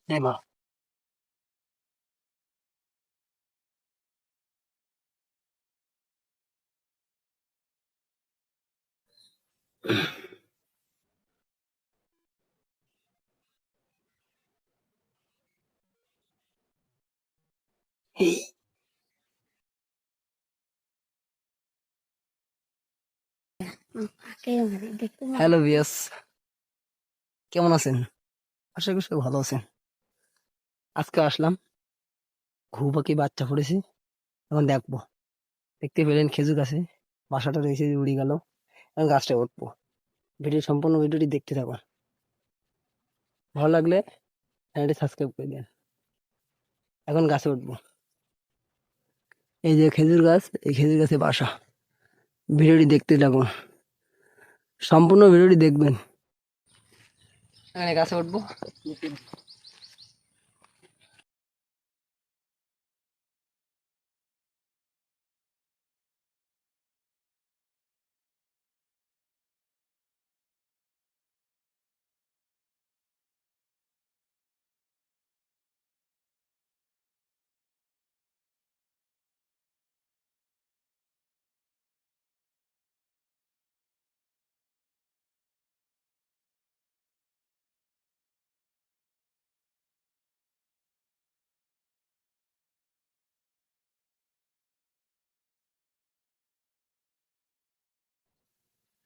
এ মা। হ্যালো ভিয়াস, কেমন আছেন? আশা করি সবাই ভালো আছেন। আজকে আসলাম, ঘুঘু পাখি বাচ্চা ফুটেছে, এখন দেখবো। দেখতে পেলেন খেজুর গাছে বাসাটা রয়েছে, যে উড়ে গেল। এখন গাছটা উঠবো। সম্পূর্ণ ভিডিওটি দেখতে থাকুন। ভালো লাগলে চ্যানেলটি সাবস্ক্রাইব করে দেন। এখন গাছে উঠবো। এই যে খেজুর গাছ, এই খেজুর গাছে বাসা। ভিডিওটি দেখতে থাকুন, সম্পূর্ণ ভিডিওটি দেখবেন। এখানে গাছে উঠবো।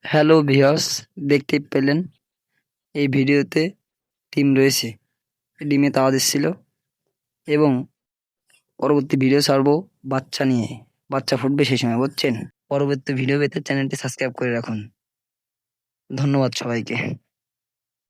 হ্যালো ভিউয়ার্স, দেখতে পেলেন এই ভিডিওতে ডিম রয়েছে। ডিমে তাওয়া দিচ্ছিল এবং পরবর্তী ভিডিও ছাড়বো বাচ্চা নিয়ে। বাচ্চা ফুটবে সেই সময়, বুঝছেন? পরবর্তী ভিডিও পেতে চ্যানেলটি সাবস্ক্রাইব করে রাখুন। ধন্যবাদ সবাইকে।